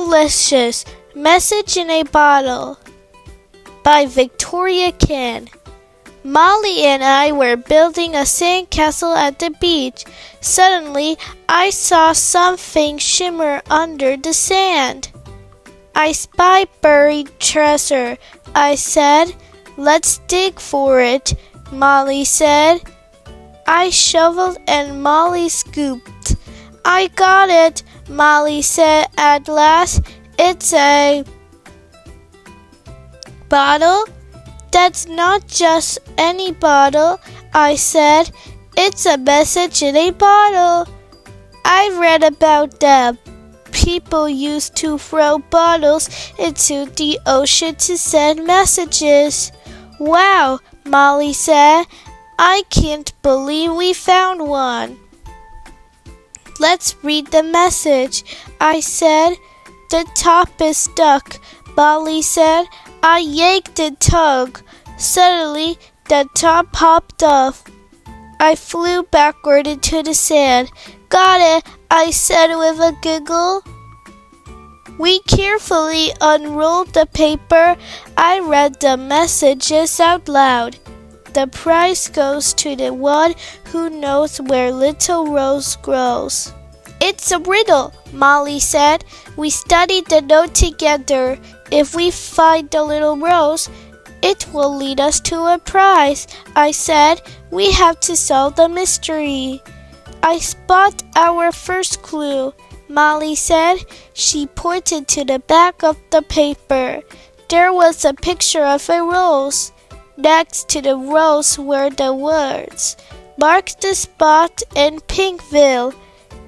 Pinkalicious, Message in a Bottle by Victoria Kann. Molly and I were building a sandcastle at the beach. Suddenly, I saw something shimmer under the sand. I spy buried treasure, I said. Let's dig for it, Molly said. I shoveled and Molly scooped. I got it, Molly said at last. It's a bottle? That's not just any bottle, I said. It's a message in a bottle. I read about them. People used to throw bottles into the ocean to send messages. Wow, Molly said. I can't believe we found one. Let's read the message, I said. The top is stuck, Molly said. I yanked and tugged. Suddenly, the top popped off. I flew backward into the sand. Got it, I said with a giggle. We carefully unrolled the paper. I read the messages out loud. The prize goes to the one who knows where little rose grows. It's a riddle, Molly said. We studied the note together. If we find the little rose, it will lead us to a prize, I said. We have to solve the mystery. I spot our first clue, Molly said. She pointed to the back of the paper. There was a picture of a rose. Next to the rose were the words, "Mark the spot in Pinkville."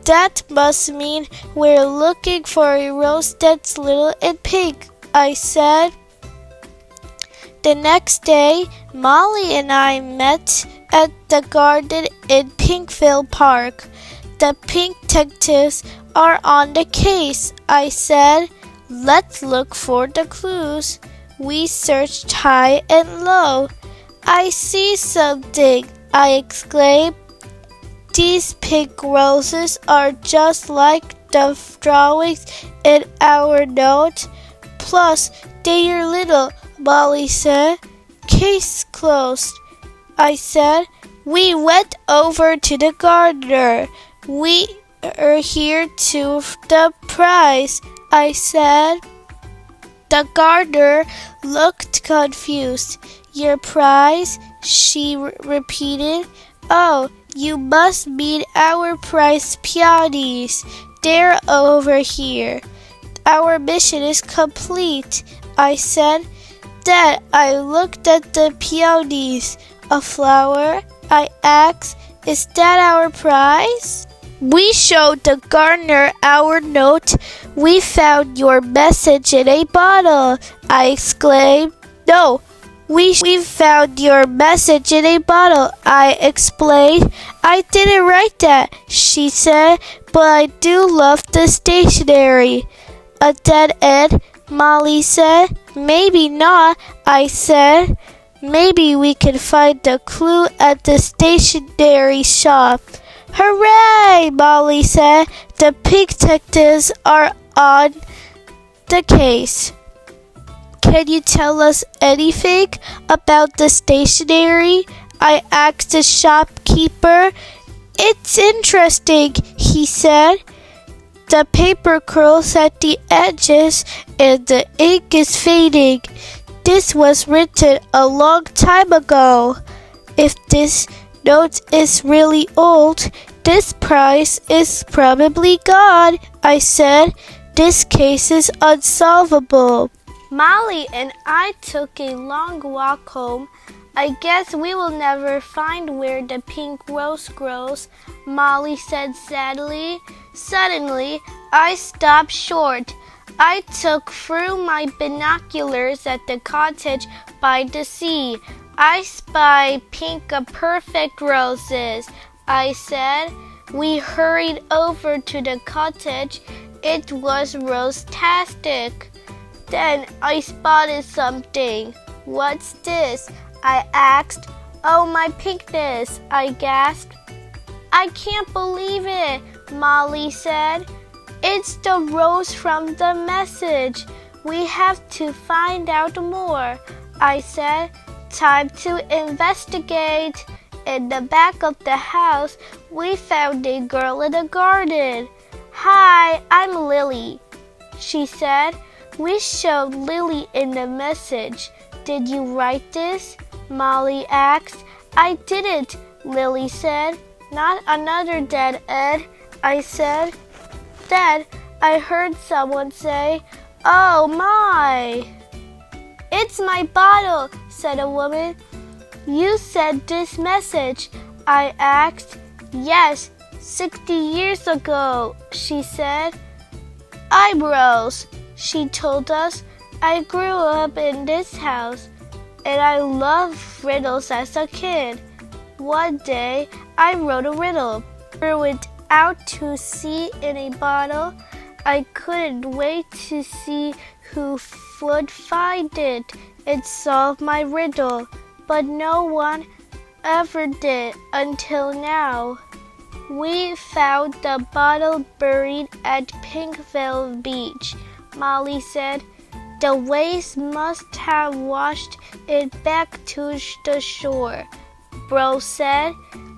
That must mean we're looking for a rose that's little and pink, I said. The next day, Molly and I met at the garden in Pinkville Park. The pinktectives are on the case, I said. Let's look for the clues. We searched high and low. I see something, I exclaimed. These pink roses are just like the drawings in our note. Plus, they are little, Molly said. Case closed, I said. We went over to the gardener. We are here to the prize, I said. The gardener looked confused. Your prize? She repeated. Oh, you must mean our prize peonies. They're over here. Our mission is complete, I said. Then I looked at the peonies. A flower? I asked. Is that our prize? We showed the gardener our note. We found your message in a bottle, I exclaimed. No, we found your message in a bottle, I explained. I didn't write that, she said, but I do love the stationery. A dead end, Molly said. Maybe not, I said. Maybe we can find the clue at the stationery shop. Hooray, Molly said. The pinktectives are on the case. Can you tell us anything about the stationery? I asked the shopkeeper. It's interesting, he said. The paper curls at the edges and the ink is fading. This was written a long time ago. If this note is really old, this prize is probably gone, I said. This case is unsolvable. Molly and I took a long walk home. I guess we will never find where the pink rose grows, Molly said sadly. Suddenly, I stopped short. I took through my binoculars at the cottage by the sea. I spy pink perfect roses, I said. We hurried over to the cottage. It was rose-tastic. Then I spotted something. What's this? I asked. Oh, my pinkness, I gasped. I can't believe it, Molly said. It's the rose from the message. We have to find out more, I said. Time to investigate. In the back of the house, we found a girl in a garden. Hi, I'm Lily, she said. We showed Lily in the message. Did you write this? Molly asked. I didn't, Lily said. Not another dead end, I said. Then I heard someone say, Oh my! It's my bottle, said a woman. You sent this message, I asked. Yes, 60 years ago, she said. Eyebrows, she told us. I grew up in this house, and I loved riddles as a kid. One day, I wrote a riddle, threw it out to sea in a bottle. I couldn't wait to see who would find it and solve my riddle, but no one ever did until now. We found the bottle buried at Pinkville Beach, Molly said. The waves must have washed it back to the shore, Bro said.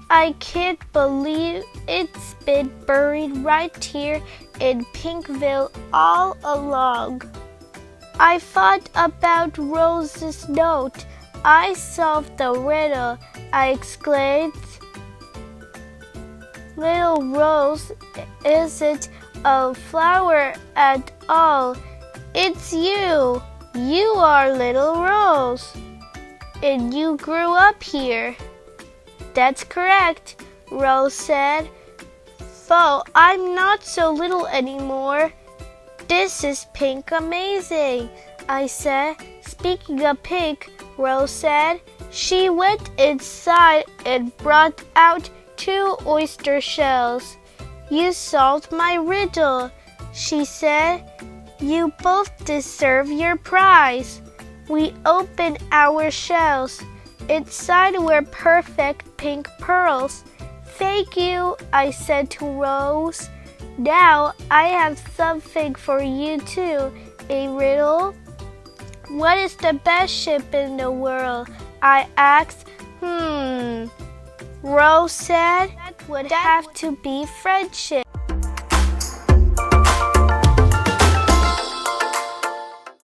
I can't believe it's been buried right here in Pinkville all along. I thought about Rose's note. I solved the riddle, I exclaimed. Little Rose isn't a flower at all. It's you. You are Little Rose. And you grew up here. That's correct, Rose said. Though I'm not so little anymore. This is pink amazing, I said. Speaking of pink, Rose said. She went inside and brought out 2 oyster shells. You solved my riddle, she said. You both deserve your prize. We opened our shells. Inside were perfect pink pearls. Thank you, I said to Rose. Now I have something for you too, a riddle. What is the best ship in the world? I asked. Rose said that would have to be friendship.